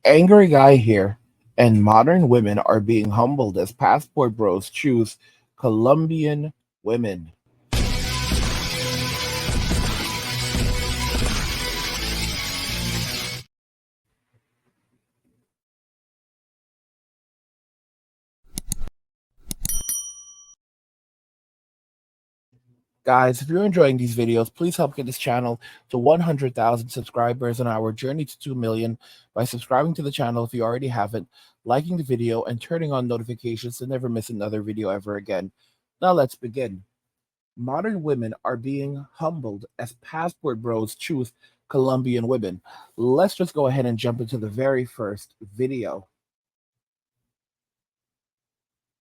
Angry guy here, and modern women are being humbled as passport bros choose Colombian women. Guys, if you're enjoying these videos, please help get this channel to 100,000 subscribers on our journey to 2 million by subscribing to the channel if you already haven't, liking the video, and turning on notifications to never miss another video ever again. Now let's begin. Modern women are being humbled as passport bros choose Colombian women. Let's just go ahead and jump into the very first video.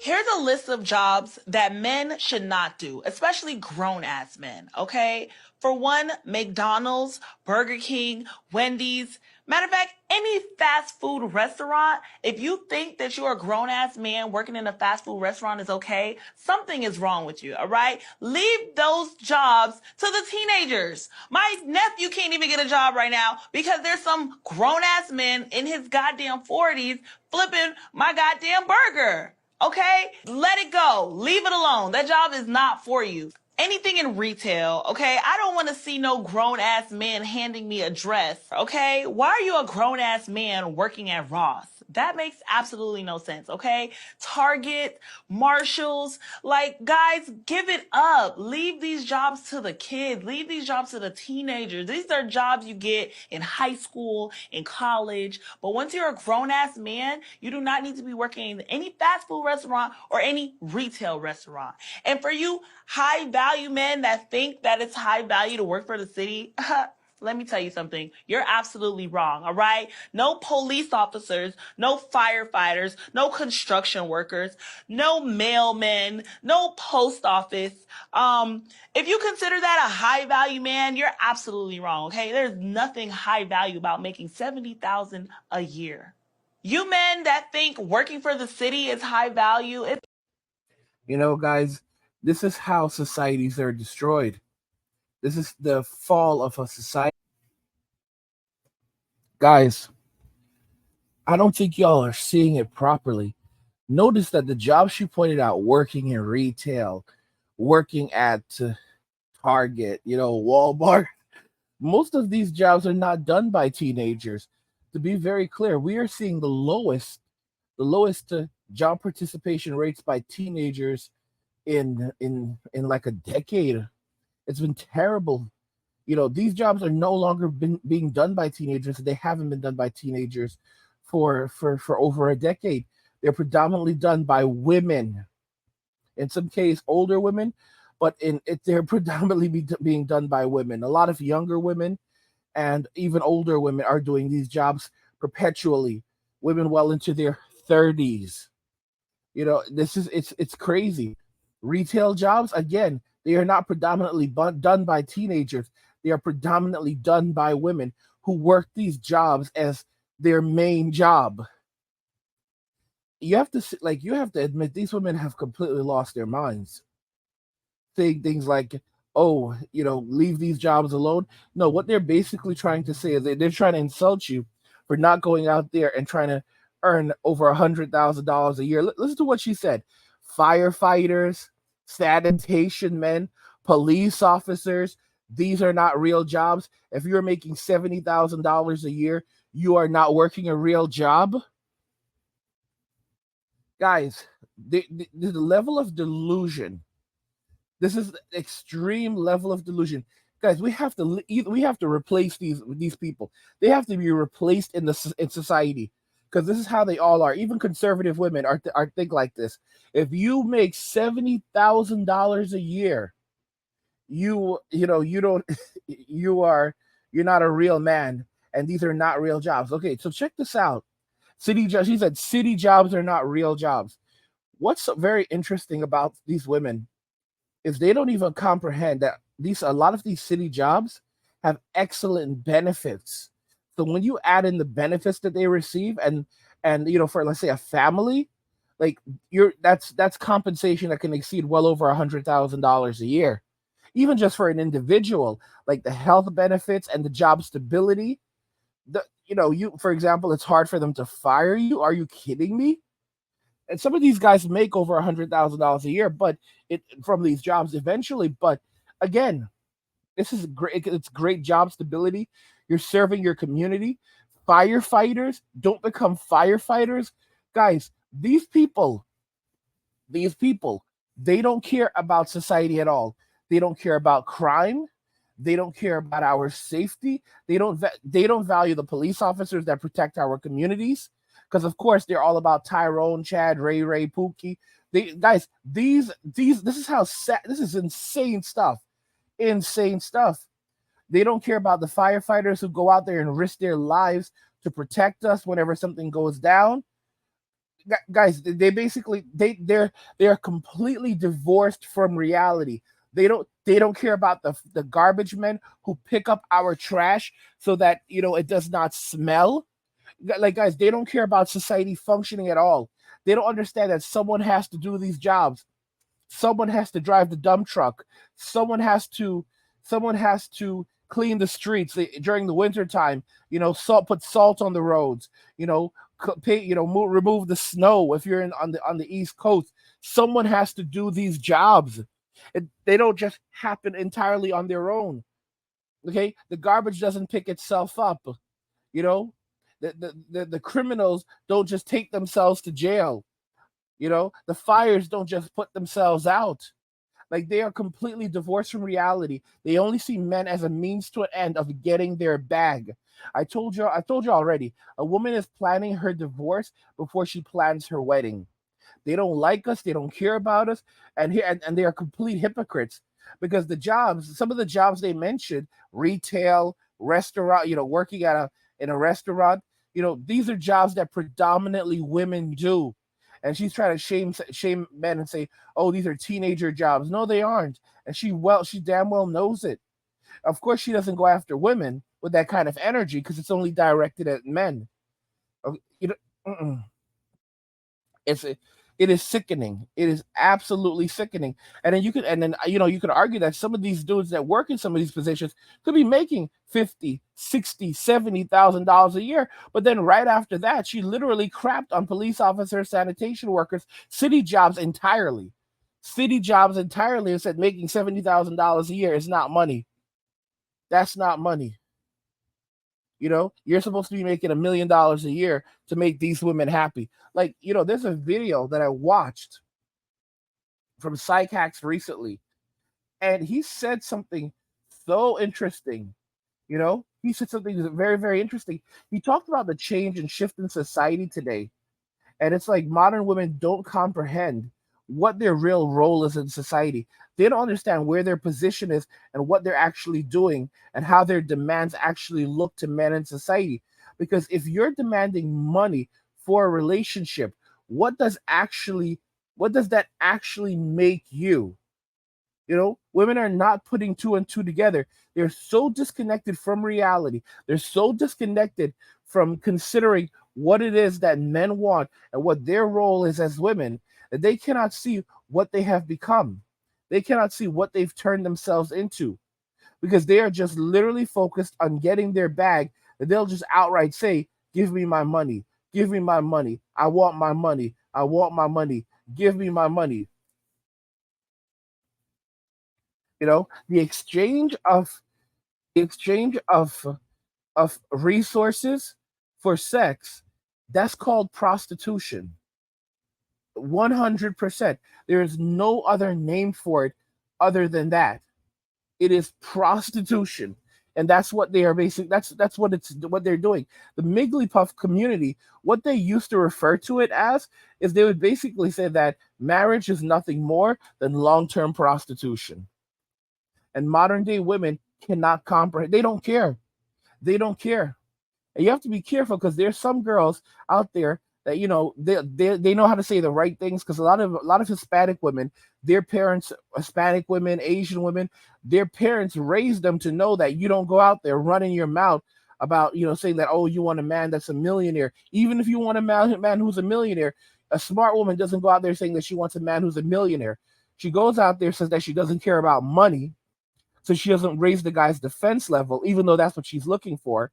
Here's a list of jobs that men should not do, especially grown ass men, okay? For one, McDonald's, Burger King, Wendy's. Matter of fact, any fast food restaurant, if you think that you're a grown ass man working in a fast food restaurant is okay, something is wrong with you, all right? Leave those jobs to the teenagers. My nephew can't even get a job right now because there's some grown ass men in his goddamn 40s flipping my goddamn burger. Okay? Let it go. Leave it alone. That job is not for you. Anything in retail, okay? I don't want to see no grown ass man handing me a dress, okay? Why are you a grown ass man working at Ross? That makes absolutely no sense, okay? Target, Marshalls, like, guys, give it up. Leave these jobs to the kids. Leave these jobs to the teenagers. These are jobs you get in high school, in college. But once you're a grown ass man, you do not need to be working in any fast food restaurant or any retail restaurant. And for you high value men that think that it's high value to work for the city, let me tell you something. You're absolutely wrong, all right? No police officers, no firefighters, no construction workers, no mailmen, no post office. If you consider that a high value man, you're absolutely wrong, okay? There's nothing high value about making $70,000 a year. You men that think working for the city is high value, You know, guys, this is how societies are destroyed. This is the fall of a society. Guys, I don't think y'all are seeing it properly. Notice that the jobs she pointed out, working in retail, working at Target, Walmart, most of these jobs are not done by teenagers. To be very clear, we are seeing the lowest job participation rates by teenagers in like a decade. It's been terrible. These jobs are no longer being done by teenagers. They haven't been done by teenagers for over a decade. They're predominantly done by women, in some case older women, but they're predominantly being done by women. A lot of younger women and even older women are doing these jobs perpetually. Women well into their 30s. This is it's crazy. Retail jobs, again, they are not predominantly done by teenagers. They are predominantly done by women who work these jobs as their main job. You have to admit these women have completely lost their minds, saying things like, "Oh, leave these jobs alone." No, what they're basically trying to say is they're trying to insult you for not going out there and trying to earn over $100,000 a year. Listen to what she said: firefighters, sanitation men, police officers. These are not real jobs. If you're making $70,000 a year, you are not working a real job. Guys, the level of delusion. This is the extreme level of delusion. Guys, we have to replace these people. They have to be replaced in society, because this is how they all are. Even conservative women are think like this. If you make $70,000 a year, you don't you're not a real man, and these are not real jobs. Okay, so check this out. She said city jobs are not real jobs. What's very interesting about these women is they don't even comprehend that a lot of these city jobs have excellent benefits. So when you add in the benefits that they receive, and for, let's say, a family, like, that's compensation that can exceed well over $100,000 a year, even just for an individual. Like the health benefits and the job stability, You, for example, it's hard for them to fire you. Are you kidding me? And some of these guys make over $100,000 a year, but it from these jobs eventually. But again, this is great. It's great job stability. You're serving your community. Firefighters don't become firefighters, guys. These people, they don't care about society at all. They don't care about crime. They don't care about our safety. They don't value the police officers that protect our communities, because of course they're all about Tyrone, Chad, Ray, Pookie. They guys, these this is how sad, this is insane stuff. Insane stuff. They don't care about the firefighters who go out there and risk their lives to protect us whenever something goes down. Guys, they basically they're completely divorced from reality. They don't care about the garbage men who pick up our trash so that it does not smell. Like, guys, they don't care about society functioning at all. They don't understand that someone has to do these jobs. Someone has to drive the dump truck. Someone has to clean the streets during the winter time. Put salt on the roads. Remove the snow if you're on the East Coast. Someone has to do these jobs. They don't just happen entirely on their own. Okay, the garbage doesn't pick itself up. You know, the criminals don't just take themselves to jail. The fires don't just put themselves out. Like, they are completely divorced from reality. They only see men as a means to an end of getting their bag. I told you already. A woman is planning her divorce before she plans her wedding. They don't like us. They don't care about us, and they are complete hypocrites, because some of the jobs they mentioned, retail, restaurant, working in a restaurant, these are jobs that predominantly women do. And she's trying to shame men and say, "Oh, these are teenager jobs." No, they aren't, and she damn well knows it. Of course, she doesn't go after women with that kind of energy because it's only directed at men. Uh, You know, mm-mm. It's it is sickening. It is absolutely sickening. And then you could argue that some of these dudes that work in some of these positions could be making 50, 60, $70,000 a year. But then right after that, she literally crapped on police officers, sanitation workers, city jobs entirely, and said making $70,000 a year is not money. That's not money. You're supposed to be making $1 million a year to make these women happy. Like, there's a video that I watched from Psych Hacks recently, and he said something so interesting. He said something very, very interesting. He talked about the change and shift in society today. And it's like modern women don't comprehend what their real role is in society. They don't understand where their position is and what they're actually doing and how their demands actually look to men in society. Because if you're demanding money for a relationship, what does actually what does that actually make you? Women are not putting two and two together. They're so disconnected from reality. They're so disconnected from considering what it is that men want and what their role is as women, that they cannot see what they have become. They cannot see what they've turned themselves into, because they are just literally focused on getting their bag. And they'll just outright say, "Give me my money. Give me my money. I want my money. I want my money. Give me my money." The exchange of resources for sex, that's called prostitution. 100%. There is no other name for it other than that. It is prostitution. And that's what they are basic that's what they're doing. The Migglypuff community, what they used to refer to it as, is they would basically say that marriage is nothing more than long-term prostitution. And modern day women cannot comprehend. They don't care. They don't care. And you have to be careful, because there's some girls out there that they know how to say the right things, because a lot of Hispanic women, their parents, Hispanic women, Asian women, their parents raised them to know that you don't go out there running your mouth about saying that, "Oh, you want a man that's a millionaire." Even if you want a man who's a millionaire, a smart woman doesn't go out there saying that she wants a man who's a millionaire. She goes out there, says that she doesn't care about money, so she doesn't raise the guy's defense level, even though that's what she's looking for.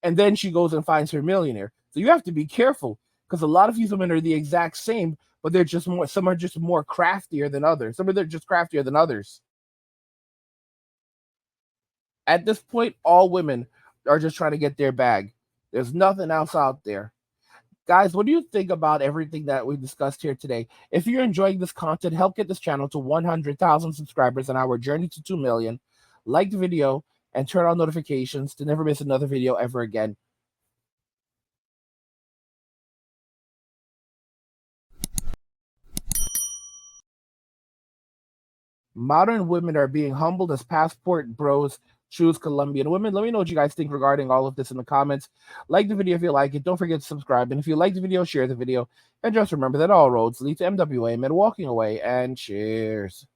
and then she goes and finds her millionaire. So you have to be careful, because a lot of these women are the exact same, but they're just more. Some are just more craftier than others. Some of them are just craftier than others. At this point, all women are just trying to get their bag. There's nothing else out there. Guys, what do you think about everything that we discussed here today? If you're enjoying this content, help get this channel to 100,000 subscribers on our journey to 2 million. Like the video and turn on notifications to never miss another video ever again. Modern women are being humbled as passport bros choose Colombian women. Let me know what you guys think regarding all of this in the comments. Like the video if you like it. Don't forget to subscribe. And if you like the video, share the video. And just remember that all roads lead to MWA, men walking away. And cheers.